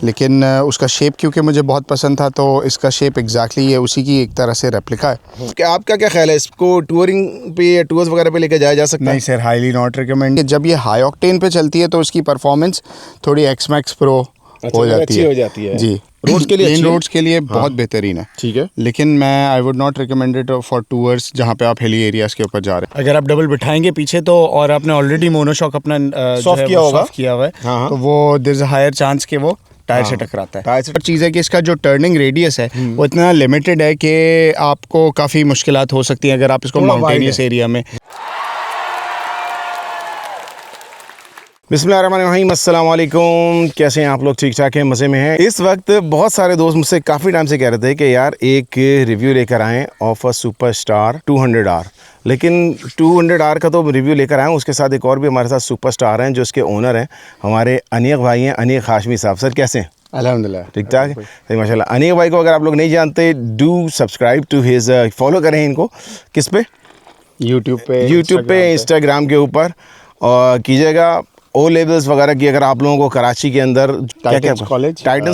लेकिन उसका शेप क्योंकि मुझे बहुत पसंद था, तो इसका शेप एग्जैक्टली ये उसी की एक तरह से रेप्लिका है। क्या आपका क्या ख्याल है, इसको टूरिंग पे या टूर्स वगैरह पे लेके जाया जा सकता है? नहीं सर, हाईली नॉट रिकमेंड। जब ये हाई ऑक्टेन पे चलती है तो उसकी परफॉर्मेंस थोड़ी एक्स मैक्स प्रो हो जाती है जी। रोड्स के लिए प्लेन रोड्स के लिए बहुत बेहतरीन है, ठीक है। लेकिन मैं I would not recommend it for tours जहाँ पे आप हिली एरियाज के ऊपर जा रहे हैं। अगर आप डबल बिठाएंगे पीछे तो, और आपने ऑलरेडी मोनोशॉक अपना सॉफ्ट किया हुआ है, तो वो there is a higher chance कि वो टायर से टकराता है। और चीज़ है कि इसका जो टर्निंग रेडियस है वो इतना लिमिटेड है कि आपको काफ़ी मुश्किलात हो सकती हैं अगर आप इसको माउंटेनियस एरिया में। बिस्मिल्लाहिर्रहमानिर्रहीम, अस्सलाम वालेकुम। कैसे हैं आप लोग? ठीक ठाक हैं, मज़े में हैं। इस वक्त बहुत सारे दोस्त मुझसे काफ़ी टाइम से कह रहे थे कि यार एक रिव्यू लेकर आएँ ऑफ अ सुपरस्टार 200R, लेकिन 200R का तो रिव्यू लेकर आए, उसके साथ एक और भी हमारे साथ सुपरस्टार हैं जो इसके ओनर हैं, हमारे अनीक भाई हैं, अनीक हाशमी साहब। सर कैसे हैं? अल्हम्दुलिल्लाह ठीक ठाक है माशाल्लाह। अनीक भाई को अगर आप लोग नहीं जानते, do subscribe to his, follow करें इनको। किस पे? यूट्यूब पे, इंस्टाग्राम के ऊपर, और कीजिएगा ओ लेवल्स वगैरह की। अगर आप लोगों को कराची के अंदर टाइटन्स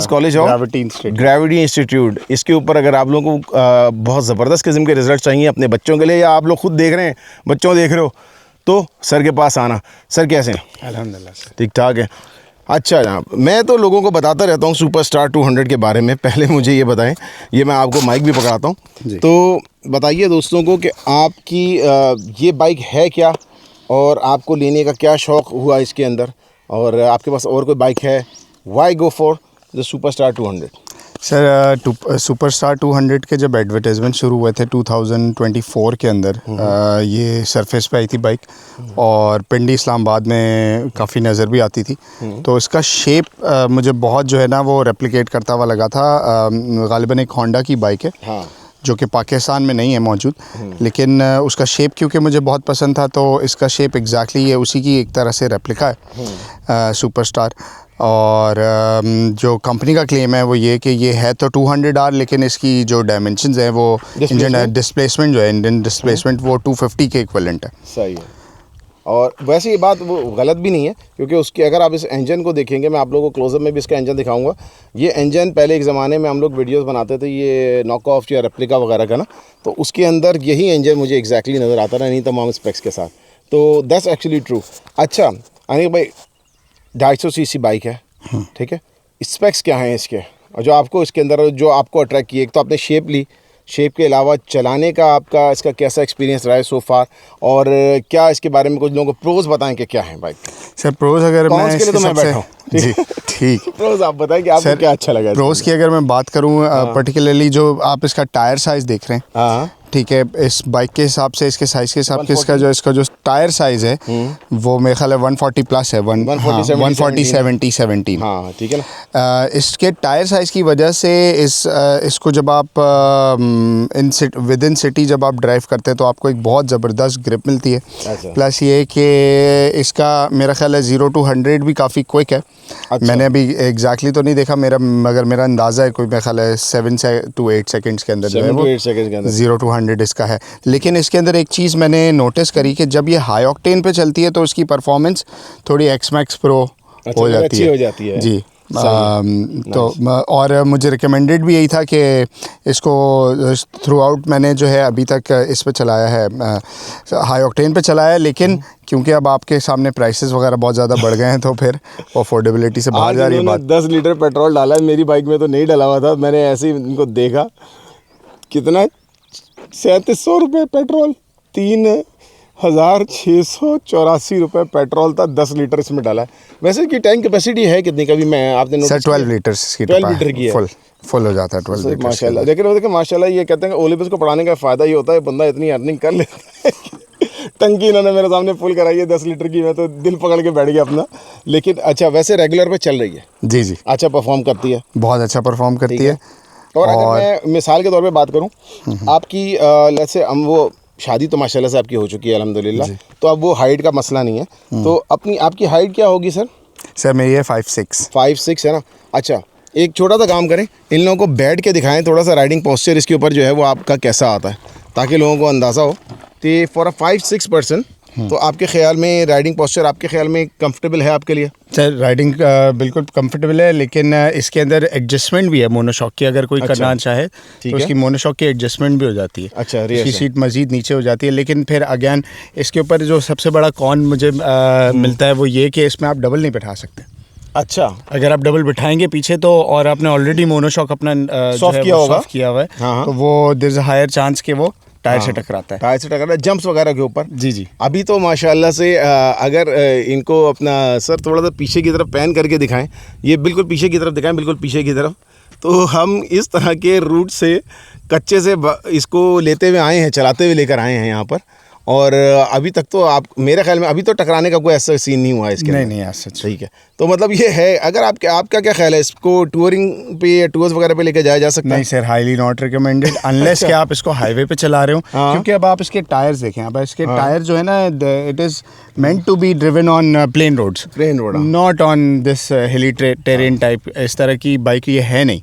कॉलेज और ग्रेविटी इंस्टीट्यूट, इसके ऊपर अगर आप लोगों को बहुत ज़बरदस्त किस्म के रिजल्ट चाहिए अपने बच्चों के लिए, या आप लोग खुद देख रहे हैं, बच्चों देख रहे हो, तो सर के पास आना। सर कैसे हैं? अल्हम्दुलिल्लाह ठीक ठाक है। अच्छा जनाब, मैं तो लोगों को बताता रहता हूँ सुपरस्टार 200 के बारे में। पहले मुझे ये बताएं, ये मैं आपको माइक भी पकड़ाता हूँ, तो बताइए दोस्तों को कि आपकी ये बाइक है क्या, और आपको लेने का क्या शौक़ हुआ इसके अंदर, और आपके पास और कोई बाइक है? Why go for the superstar 200? Sir superstar 200 के जब एडवर्टाइजमेंट शुरू हुए थे 2024 के अंदर, ये सरफेस पे आई थी बाइक, और पिंडी इस्लामाबाद में काफ़ी नज़र भी आती थी। तो इसका शेप मुझे बहुत जो है ना वो रेप्लिकेट करता हुआ लगा था। गालिबन एक होंडा की बाइक है, हाँ, जो कि पाकिस्तान में नहीं है मौजूद, लेकिन उसका शेप क्योंकि मुझे बहुत पसंद था, तो इसका शेप एग्जैक्टली ये उसी की एक तरह से रेप्लिका है सुपरस्टार। और जो कंपनी का क्लेम है वो ये कि ये है तो 200R, लेकिन इसकी जो डायमेंशंस हैं वो इंजन डिस्प्लेसमेंट जो है, इंजन डिस्प्लेसमेंट वो 250 के इक्विवेलेंट है। सही है। और वैसे ये बात वो गलत भी नहीं है, क्योंकि उसके अगर आप इस इंजन को देखेंगे, मैं आप लोगों को क्लोजअप में भी इसका इंजन दिखाऊंगा। ये इंजन पहले एक ज़माने में हम लोग वीडियोस बनाते थे, ये नॉक ऑफ या रेप्लिका वगैरह का ना, तो उसके अंदर यही इंजन मुझे एग्जैक्टली नज़र आता था, नहीं तमाम स्पेक्स के साथ। तो दैट्स एक्चुअली ट्रू। अच्छा अनिक भाई, 250 cc बाइक है, ठीक है, स्पेक्स क्या हैं इसके, और जो आपको इसके अंदर जो आपको अट्रैक्ट किए? एक तो आपने शेप ली, शेप के अलावा चलाने का आपका इसका कैसा एक्सपीरियंस रहा है सो फार, और क्या इसके बारे में कुछ लोगों को प्रोज बताएं कि क्या है बाइक? सर प्रोज अगर मैं इसके लिए तो मैं बैठा हूँ जी ठीक प्रोज आप बताएं कि आपको क्या अच्छा लगा? प्रोज की अगर मैं बात करूँ, पर्टिकुलरली जो आप इसका टायर साइज़ देख रहे हैं, हाँ ठीक है, इस बाइक के हिसाब से, इसके साइज़ के हिसाब से इसका जो टायर साइज़ है वो मेरे ख्याल है 140 प्लस है, 140/70 हाँ ठीक है ना। इसके टायर साइज़ की वजह से इसको जब आप विद इन सिटी जब आप ड्राइव करते हैं तो आपको एक बहुत ज़बरदस्त ग्रिप मिलती है। प्लस ये कि इसका मेरा ख्याल है 0 to 100 भी काफ़ी क्विक है। मैंने अभी एग्जैक्टली तो नहीं देखा, मगर मेरा अंदाज़ा है कोई मेरा ख्याल है 7 to 8 सेकेंड्स के अंदर जो है वो 0 to 100 इसका है। लेकिन इसके अंदर एक चीज़ मैंने नोटिस करी कि जब ये हाई ऑक्टेन पे चलती है तो उसकी परफॉर्मेंस थोड़ी एक्स मैक्स प्रो हो जाती है जी। तो और मुझे रिकमेंडेड भी यही था कि इसको थ्रू आउट मैंने जो है अभी तक इस पे चलाया है, हाई ऑक्टेन पे चलाया है, लेकिन क्योंकि अब आपके सामने प्राइसेस वगैरह बहुत ज़्यादा बढ़ गए हैं तो फिर अफोर्डेबिलिटी से बाहर जा रही है बात। 10 लीटर पेट्रोल डाला है, मेरी बाइक में तो नहीं डाला हुआ था, मैंने ऐसे ही इनको देखा, कितना 3700 रुपये पेट्रोल, 3684 रुपये पेट्रोल था, 10 लीटर इसमें डाला है। वैसे इसकी टैंक कैपेसिटी है कितनी? कभी मैं आपने सर 12 लीटर्स की 12 लीटर की है, फुल हो जाता है 12 लीटर माशाल्लाह। लेकिन वो देखिए माशाल्लाह, ये कहते हैं कि ओलिवस को पढ़ाने का फ़ायदा ये होता है बंदा इतनी अर्निंग कर लेता है। टंकी इन्होंने मेरे सामने फुल कराई है 10 लीटर की, मैं तो दिल पकड़ के बैठ गया अपना। लेकिन अच्छा वैसे रेगुलर पे चल रही है? जी जी, अच्छा परफॉर्म करती है, बहुत अच्छा परफॉर्म करती है। और अगर मैं मिसाल के तौर पे बात करूं, आपकी जैसे हम वो शादी तो माशाल्लाह से आपकी हो चुकी है अल्हम्दुलिल्लाह, तो अब वो हाइट का मसला नहीं है, तो आपकी हाइट क्या होगी सर? सर मेरी है 5'6" है ना। अच्छा एक छोटा सा काम करें, इन लोगों को बैठ के दिखाएं थोड़ा सा, राइडिंग पोस्चर इसके ऊपर जो है वो आपका कैसा आता है, ताकि लोगों को अंदाज़ा हो कि फॉर अ 5'6" पर्सन तो आपके ख्याल में राइडिंग पोस्चर आपके ख्याल में कंफर्टेबल है आपके लिए? सर राइडिंग बिल्कुल कंफर्टेबल है, लेकिन इसके अंदर एडजस्टमेंट भी है मोनोशॉक की, अगर कोई करना चाहे तो उसकी मोनोशॉक की एडजस्टमेंट भी हो जाती है। अच्छा, इसकी सीट मज़ीद नीचे हो जाती है, लेकिन फिर अगेन इसके ऊपर जो सबसे बड़ा कॉन मुझे मिलता है वो ये कि इसमें आप डबल नहीं बैठा सकते। अच्छा, अगर आप डबल बिठाएंगे पीछे तो, और आपने ऑलरेडी मोनोशॉक अपना सॉफ्ट किया हुआ है, हाँ। तो वो there is a higher chance कि वो टायर से टकराता है। टायर से टकराता है, जंप्स वगैरह के ऊपर। जी जी। अभी तो माशाल्लाह से अगर इनको अपना सर थोड़ा सा पीछे की तरफ पैन करके दिखाएं, ये बिल्कुल पीछे की तरफ दिखाएं, बिल्कुल पीछे की तरफ, तो हम इस तरह के रूट से कच्चे से इसको लेते हुए आए हैं, चलाते हुए लेकर आए हैं यहाँ पर। और अभी तक तो आप मेरे ख्याल में अभी तो टकराने का कोई ऐसा सीन नहीं हुआ है इसके नहीं ऐसा। ठीक है, तो मतलब ये है। अगर आपका क्या ख्याल है, इसको टूरिंग पे या टूर्स वगैरह पे लेके जाया जा सकता है? नहीं sir, highly not recommended unless कि आप इसको हाईवे पे चला रहे हो। क्योंकि अब आप इसके टायर्स देखें, अब इसके टायर जो है ना, it is meant to be driven on plain roads, not on this hilly terrain type। इस तरह की बाइक ये है नहीं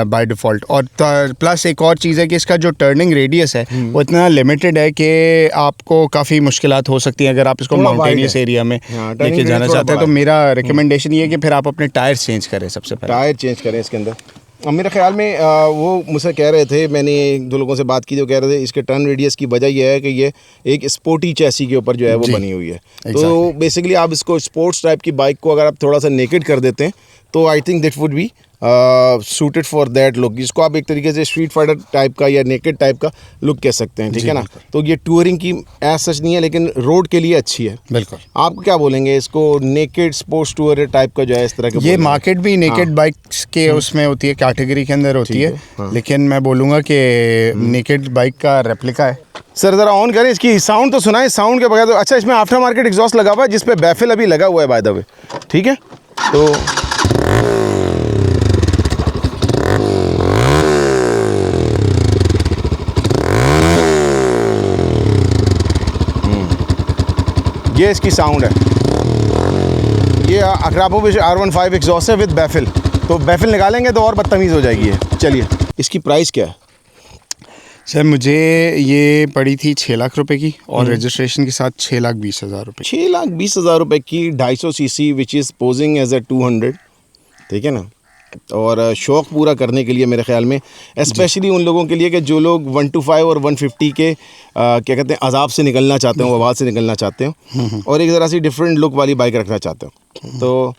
बाय डिफ़ॉल्ट। और प्लस एक और चीज़ है कि इसका जो टर्निंग रेडियस है वो इतना लिमिटेड है कि आपको काफ़ी मुश्किलात हो सकती हैं अगर आप इसको माउंटेनियस एरिया में लेके जाना चाहते हैं। तो मेरा रिकमेंडेशन ये है कि फिर आप अपने टायर चेंज करें, सबसे पहले टायर चेंज करें इसके अंदर। अब मेरे ख्याल में वो मुझसे कह रहे थे, मैंने एक दो लोगों से बात की जो कह रहे थे इसके टर्न रेडियस की वजह यह है कि ये एक स्पोर्टी चैसी के ऊपर जो है वो बनी हुई है। तो बेसिकली आप इसको स्पोर्ट्स टाइप की बाइक को अगर आप थोड़ा सा नेकेड कर देते हैं तो I think that would be suited for that look, जिसको आप एक तरीके से स्ट्रीट फाइटर टाइप का या नेकेड टाइप का लुक कह सकते हैं, ठीक है ना। तो ये टूरिंग की एज सच नहीं है, लेकिन रोड के लिए अच्छी है। बिल्कुल। आप क्या बोलेंगे इसको, नेकेड स्पोर्ट्स टूर टाइप का जो है इस तरह के? ये मार्केट भी नेकेड बाइक्स के उसमें होती है, कैटेगरी के अंदर होती है, लेकिन मैं बोलूँगा कि नेकेड बाइक का रेप्लिका है। सर ज़रा ऑन करें, इसकी साउंड तो सुनाएं, साउंड के बगैर तो। अच्छा, इसमें आफ्टर मार्केट एग्जॉस्ट लगा हुआ है जिस पे बैफिल अभी लगा हुआ है बाय द वे, ठीक है। तो ये इसकी साउंड है। ये अकरापोविच R15 एग्जॉस्ट है विद बैफिल। तो बैफिल निकालेंगे तो और बदतमीज़ हो जाएगी ये। चलिए, इसकी प्राइस क्या है? सर मुझे ये पड़ी थी 6 लाख रुपए की, और रजिस्ट्रेशन के साथ 6,20,000 रुपये। 6,20,000 रुपये की 250 cc which is posing as a 200, ठीक है ना। और शौक़ पूरा करने के लिए मेरे ख्याल में, स्पेशली उन लोगों के लिए कि जो लोग 125 और 150 के क्या कहते हैं अजाब से निकलना चाहते हो, आवाज़ से निकलना चाहते हो, और एक ज़रा सी डिफरेंट लुक वाली बाइक रखना चाहते हो, तो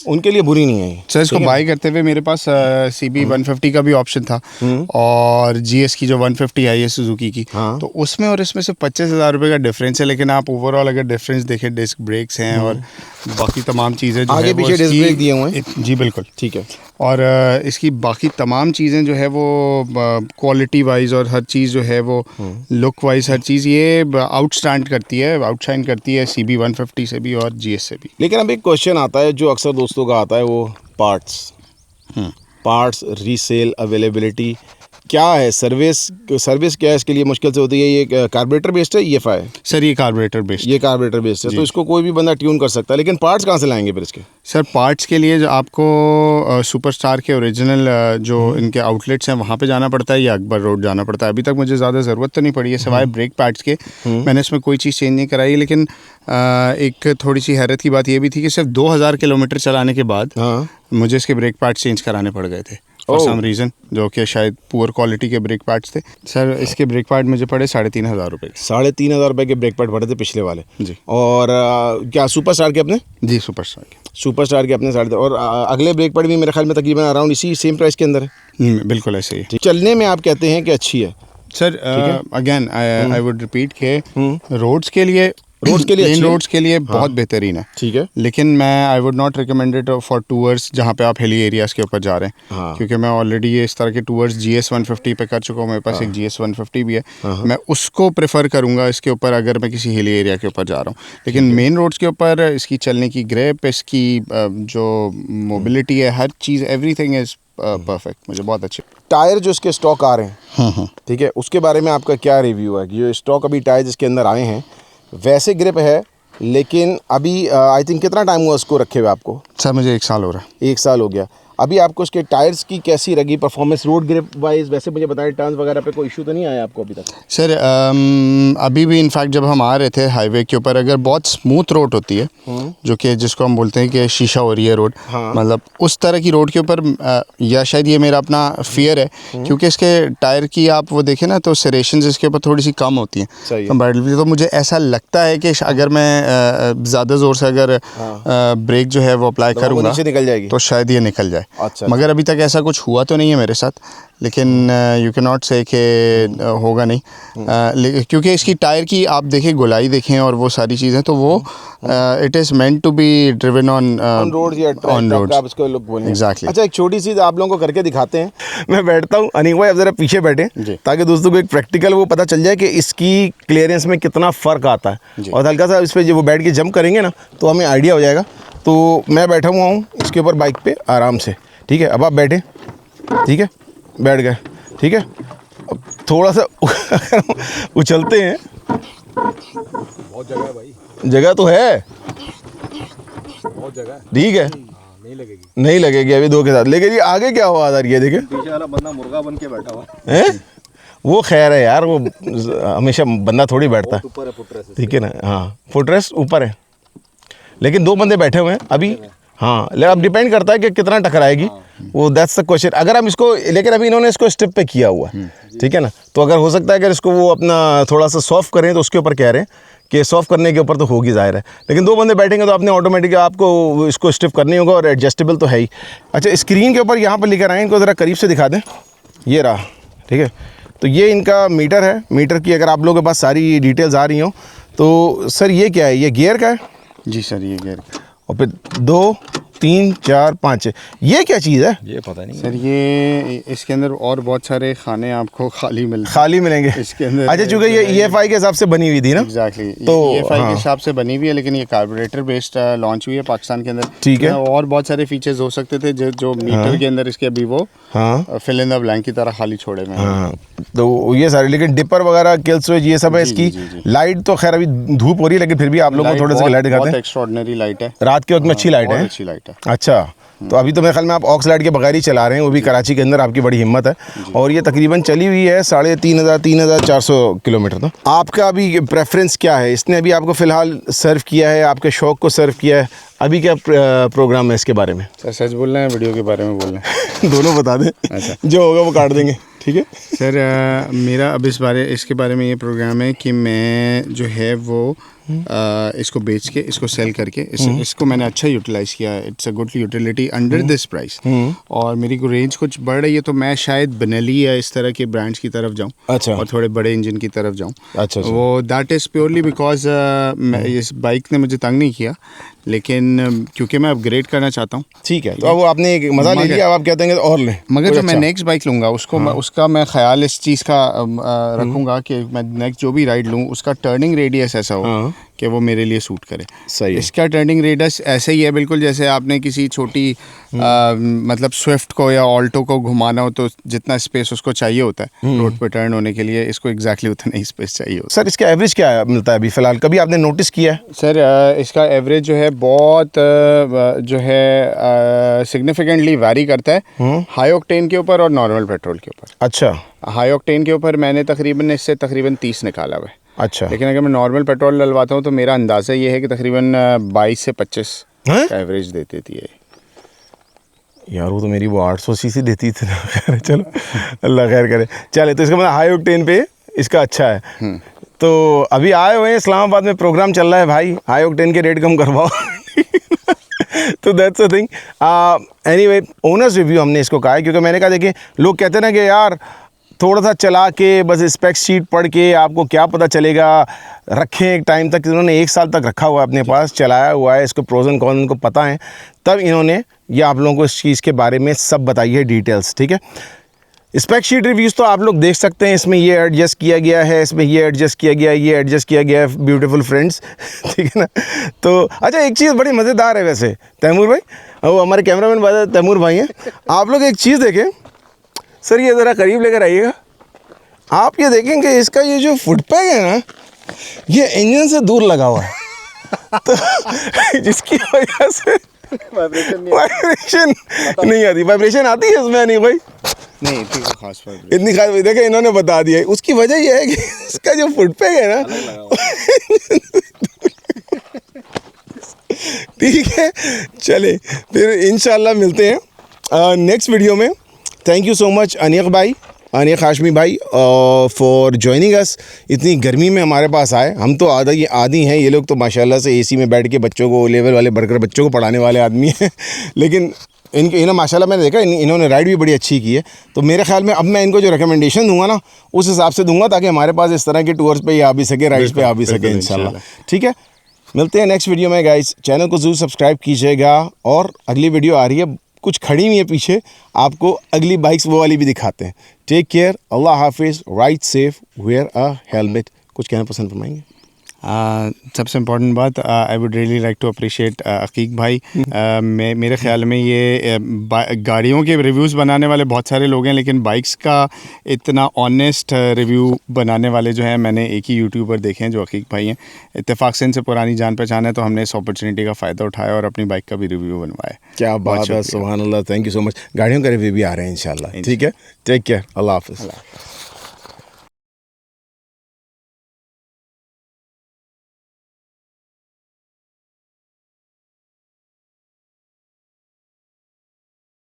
उनके लिए बुरी नहीं है। सर इसको बाई करते हुए मेरे पास CB 150 का भी ऑप्शन था, और GS की जो 150 आई है सुजुकी की, तो उसमें और इसमें से 25,000 रुपये का डिफरेंस है। लेकिन आप ओवरऑल अगर डिफरेंस देखें, डिस्क ब्रेक्स हैं और बाकी तमाम चीज़ें जो आगे पीछे डिस्क ब्रेक दिए हुए हैं। जी बिल्कुल, ठीक है। और इसकी बाकी तमाम चीज़ें जो है वो क्वालिटी वाइज और हर चीज़ जो है वो लुक वाइज हर चीज़ ये आउटस्टैंड करती है, आउटशाइन करती है CB 150 से भी और GS से भी। लेकिन अब एक क्वेश्चन आता है जो अक्सर दोस्तों का आता है, वो पार्ट्स रीसेल अवेलेबिलिटी क्या है, सर्विस क्या है इसके लिए मुश्किल से होती है? ये कार्बोरेटर बेस्ड है EFI है? सर ये कार्बोरेटर बेस्ड, ये कार्बोरेटर बेस्ड है, तो इसको कोई भी बंदा ट्यून कर सकता है, लेकिन पार्ट्स कहाँ से लाएंगे फिर इसके? सर पार्ट्स के लिए जो आपको सुपरस्टार के ओरिजिनल जो इनके आउटलेट्स हैं वहाँ पे जाना पड़ता है या अकबर रोड जाना पड़ता है। अभी तक मुझे ज़्यादा ज़रूरत तो नहीं पड़ी है सिवाय ब्रेक पैड्स के, मैंने इसमें कोई चीज़ चेंज नहीं कराई। लेकिन एक थोड़ी सी हैरत की बात ये भी थी कि सिर्फ 2000 किलोमीटर चलाने के बाद मुझे इसके ब्रेक पैड्स चेंज कराने पड़ गए थे फॉर सम रीज़न, जो कि शायद पुअर क्वालिटी के ब्रेक पैड्स थे। सर इसके ब्रेक पैड मुझे पड़े 3,500 रुपये। 3,500 रुपये के ब्रेक पैड पड़े थे पिछले वाले जी। और क्या सुपरस्टार के अपने? जी सुपरस्टार के अपने 3,500। और अगले ब्रेक पैड भी मेरे ख्याल में तकरीबन अराउंड इसी सेम प्राइस के अंदर है। बिल्कुल ऐसे ही। चलने में आप कहते हैं कि अच्छी है? Sir again I would repeat के रोड्स के लिए मेन रोड्स के लिए बहुत बेहतरीन है, ठीक है। लेकिन मैं I would not recommend it for tours जहाँ पे आप हिली एरियाज़ के ऊपर जा रहे हैं, क्योंकि मैं ऑलरेडी ये इस तरह के टूर्स GS 150 पे कर चुका हूँ। मेरे पास एक GS 150 भी है, मैं उसको प्रेफर करूँगा इसके ऊपर अगर मैं किसी हिली एरिया के ऊपर जा रहा हूँ। लेकिन मेन रोड्स के ऊपर इसकी चलने की ग्रिप, इसकी जो मोबिलिटी है, हर चीज़ एवरीथिंग इज़ परफेक्ट, मुझे बहुत अच्छे। टायर जो इसके स्टॉक आ रहे हैं, ठीक है, उसके बारे में आपका क्या रिव्यू है? जो स्टॉक अभी टायर जिसके अंदर आए हैं वैसे ग्रिप है, लेकिन अभी आई थिंक कितना टाइम हुआ उसको रखे हुए आपको? सर मुझे 1 साल हो रहा है। 1 साल हो गया। अभी आपको उसके टायर्स की कैसी लगी परफॉर्मेंस, रोड ग्रिप वाइज? वैसे मुझे बताएं, टर्न्स वगैरह पे कोई इशू तो नहीं आया आपको अभी तक? सर अभी भी इनफैक्ट जब हम आ रहे थे हाईवे के ऊपर, अगर बहुत स्मूथ रोड होती है जो कि जिसको हम बोलते हैं कि शीशा हो रही है रोड, मतलब उस तरह की रोड के ऊपर, या शायद ये मेरा अपना फियर है क्योंकि इसके टायर की आप वो देखें ना तो सेरेशंस इसके ऊपर थोड़ी सी कम होती हैं कंपैरेटिवली। तो मुझे ऐसा लगता है कि अगर मैं ज़्यादा ज़ोर से अगर ब्रेक जो है वो अप्लाई करूँगा नीचे निकल जाएगी तो शायद ये निकल जाए। अच्छा। मगर अभी तक ऐसा कुछ हुआ तो नहीं है मेरे साथ, लेकिन यू कैन नॉट से कि होगा नहीं, क्योंकि इसकी टायर की आप देखें, गोलाई देखें और वो सारी चीज़ें, तो वो it is meant to be driven on road या ऑन रोड। आप इसको लोग बोलेंगे एग्जैक्टली। अच्छा, एक छोटी सी आप लोगों को करके दिखाते हैं। मैं बैठता हूँ, अनिक भाई आप ज़रा पीछे बैठे ताकि दोस्तों को एक प्रैक्टिकल वो पता चल जाए कि इसकी क्लियरेंस में कितना फ़र्क आता है, और हल्का सा इस पर जब वो बैठ के जंप करेंगे ना तो हमें आइडिया हो जाएगा। तो मैं बैठा हुआ हूँ इसके ऊपर बाइक पे आराम से, ठीक है। अब आप बैठे, ठीक है, बैठ गए, ठीक है। अब थोड़ा सा उछलते हैं, बहुत जगह है भाई, जगह तो है, बहुत जगह है, ठीक है, नहीं लगेगी। नहीं लगेगी अभी 2 के साथ। लेकिन ये आगे क्या हुआ आ रही है, देखे पीछे वाला बंदा मुर्गा बन के बैठा हुआ है, वो खैर है यार, वो हमेशा बंदा थोड़ी बैठता है, ऊपर है फुटरेस्ट, ठीक है ना। हाँ, फुटरेस्ट ऊपर है, लेकिन 2 बंदे बैठे हुए हैं अभी। हाँ, लेकिन अब डिपेंड करता है कि कितना टकराएगी, वो दैट्स द क्वेश्चन। अगर हम इसको, लेकिन अभी इन्होंने इसको स्टेप पे किया हुआ है, ठीक है ना, तो अगर हो सकता है अगर इसको वो अपना थोड़ा सा सॉफ्ट करें तो उसके ऊपर कह रहे हैं कि सॉफ्ट करने के ऊपर तो होगी, जाहिर है। लेकिन 2 बंदे बैठेंगे तो आपने ऑटोमेटिक आपको इसको स्टिफ करनी होगा, और एडजस्टेबल तो है ही। अच्छा, स्क्रीन के ऊपर यहाँ पर लेकर आए, इनको ज़रा करीब से दिखा दें, ये रहा, ठीक है। तो ये इनका मीटर है, मीटर की अगर आप लोगों के पास सारी डिटेल्स आ रही हों तो सर ये क्या है, ये गियर का है? जी सर, ये गियर। और फिर 2, 3, 4, 5, ये क्या चीज़ है? ये पता नहीं सर ये इसके अंदर और बहुत सारे खाने आपको खाली मिलेंगे इसके अंदर। अच्छा, चूँकि ये EFI के हिसाब से बनी हुई थी ना? एग्जैक्टली, तो EFI हाँ, के हिसाब से बनी हुई है, लेकिन ये कार्बोरेटर बेस्ड लॉन्च हुई है पाकिस्तान के अंदर, ठीक है। और बहुत सारे फीचर्स हो सकते थे जो मीटर के अंदर इसके अभी वो हाँ, फिल इन द ब्लैंक की तरह खाली छोड़े हुए हैं। हाँ, तो ये सारे, लेकिन डिपर वगैरह, किल स्विच, ये सब है इसकी। लाइट तो खैर अभी धूप हो रही है, लेकिन फिर भी आप लोगों को थोड़े से लाइट दिखाते हैं। एक्स्ट्राऑर्डिनरी लाइट है, रात के वक्त में अच्छी लाइट है, अच्छी लाइट है। अच्छा, तो अभी तो मेरे ख्याल में आप ऑक्स लाइट के बगैर ही चला रहे हैं, वो भी कराची के अंदर, आपकी बड़ी हिम्मत है। और ये तकरीबन चली हुई है 3,500-3,400 किलोमीटर। तो आपका अभी प्रेफरेंस क्या है? इसने अभी आपको फ़िलहाल सर्व किया है, आपके शौक़ को सर्व किया है, अभी क्या प्रोग्राम है इसके बारे में? सर सच बोल रहे हैं, वीडियो के बारे में बोल रहे हैं? दोनों बता दें। अच्छा, जो होगा वो काट देंगे, ठीक है सर। मेरा अब इसके बारे में ये प्रोग्राम है कि मैं जो है वो इसको बेच के, इसको सेल करके, इसको मैंने अच्छा यूटिलाइज़ किया है। It's a good utility under this price, और मेरी को रेंज कुछ बढ़ रही है, तो मैं शायद बेनेली या इस तरह के ब्रांड्स की तरफ जाऊँ, अच्छा, और थोड़े बड़े इंजन की तरफ जाऊँ। अच्छा, वो दैट इज़ प्योरली बिकॉज इस बाइक ने मुझे तंग नहीं किया, लेकिन क्योंकि मैं अपग्रेड करना चाहता हूँ। ठीक है, तो अब आपने एक मज़ा ले लिया, अब आप कहते हैं और लें। मगर जो मैं नेक्स्ट बाइक लूँगा उसका मैं ख्याल इस चीज़ का रखूँगा कि मैं नेक्स्ट जो भी राइड लूँ उसका टर्निंग रेडियस ऐसा हो कि वो मेरे लिए सूट करे। सही है। इसका टर्निंग रेडियस ऐसे ही है बिल्कुल जैसे आपने किसी छोटी मतलब स्विफ्ट को या ऑल्टो को घुमाना हो तो जितना स्पेस उसको चाहिए होता है रोड पे टर्न होने के लिए, इसको एग्जैक्टली उतना ही स्पेस चाहिए होता सर इसका एवरेज क्या मिलता है अभी फ़िलहाल, कभी आपने नोटिस किया है? सर इसका एवरेज जो है बहुत जो है सिग्निफिकेंटली वैरी करता है हाई ऑक्टेन के ऊपर और नॉर्मल पेट्रोल के ऊपर। अच्छा, हाई ऑक्टेन के ऊपर मैंने इससे तकरीबन 30 निकाला हुआ है। अच्छा, लेकिन अगर मैं नॉर्मल पेट्रोल डलवाता हूँ तो मेरा अंदाज़ा ये है कि तकरीबन 22 से 25 का एवरेज देती है। यार वो तो मेरी वो 800 सीसी देती थी ना। खैर चलो, अल्लाह खैर करे। चले, तो इसका मतलब हाई ऑक्टेन पे इसका अच्छा है। तो अभी आए हुए हैं इस्लामाबाद में, प्रोग्राम चल रहा है भाई, हाई ऑक्टेन के रेट कम करवाओ। तो that's a thing. Anyway, owners review हमने इसको कहा है, क्योंकि मैंने कहा देखिए लोग कहते हैं ना कि यार थोड़ा सा चला के बस स्पेक शीट पढ़ के आपको क्या पता चलेगा, रखें एक टाइम तक। इन्होंने 1 साल तक रखा हुआ है अपने पास, चलाया हुआ है, इसको प्रोज एंड कॉन उनको पता है, तब इन्होंने ये आप लोगों को इस चीज़ के बारे में सब बताई है डिटेल्स, ठीक है। स्पेक शीट रिव्यूज़ तो आप लोग देख सकते हैं, इसमें ये एडजस्ट किया गया है, इसमें ये एडजस्ट किया गया है, ये एडजस्ट किया गया है, ब्यूटीफुल फ्रेंड्स, ठीक है ना। तो अच्छा, एक चीज़ बड़ी मज़ेदार है वैसे तैमूर भाई, वो हमारे कैमरामैन भाई तैमूर भाई हैं, आप लोग एक चीज़ देखें सर, ये ज़रा करीब लेकर आइएगा, आप ये देखेंगे इसका ये जो फुटपैग है ना, ये इंजन से दूर लगा हुआ है। तो जिसकी वजह से वाइब्रेशन नहीं वाइब्रेशन नहीं आती, वाइब्रेशन आती है इसमें नहीं भाई, नहीं इतनी कोई खास बात इतनी खास देखे इन्होंने बता दिया है। उसकी वजह यह है कि इसका जो फुट पैग है ना, ठीक है। चले फिर इंशाल्लाह मिलते हैं नेक्स्ट वीडियो में। Thank you so much Aneek भाई, अनीक हाशमी भाई फॉर जॉइनिंग अस। इतनी गर्मी में हमारे पास आए, हम तो आदी हैं, ये लोग तो माशाल्लाह से एसी में बैठ के बच्चों को, लेवल वाले बर्गर बच्चों को पढ़ाने वाले आदमी हैं लेकिन इन्हें माशाल्लाह मैंने देखा इन्होंने राइड भी बड़ी अच्छी की है। तो मेरे ख्याल में अब मैं इनको जो रिकमेंडेशन दूंगा ना उस हिसाब से दूंगा, ताकि हमारे पास इस तरह के टूर्स पे ये आ भी सके, राइड्स पे आ भी सके इंशाल्लाह। ठीक है, मिलते हैं नेक्स्ट वीडियो में गाइस। चैनल को ज़रूर सब्सक्राइब कीजिएगा, और अगली वीडियो आ रही है, कुछ खड़ी हुई है पीछे, आपको अगली बाइक्स वो वाली भी दिखाते हैं। टेक केयर, अल्लाह हाफिज़, ride safe, wear a helmet. कुछ कहना पसंद फरमाएंगे? सबसे इम्पॉर्टेंट बात, I would really like to appreciate Aqeeq भाई। मेरे ख्याल में ये गाड़ियों के रिव्यूज़ बनाने वाले बहुत सारे लोग हैं, लेकिन बाइक्स का इतना ऑनेस्ट रिव्यू बनाने वाले जो हैं मैंने एक ही यूट्यूबर देखे हैं जो अकीक भाई हैं। इत्तेफाक से इनसे पुरानी जान पहचान है, तो हमने इस अपॉर्चुनिटी का फ़ायदा उठाया और अपनी बाइक का भी रिव्यू बनवाया। क्या बात है, सुभान अल्लाह, थैंक यू सो मच। गाड़ियों का रिव्यू भी आ रहे हैं इंशाल्लाह। ठीक है, टेक केयर, अल्लाह हाफिज़।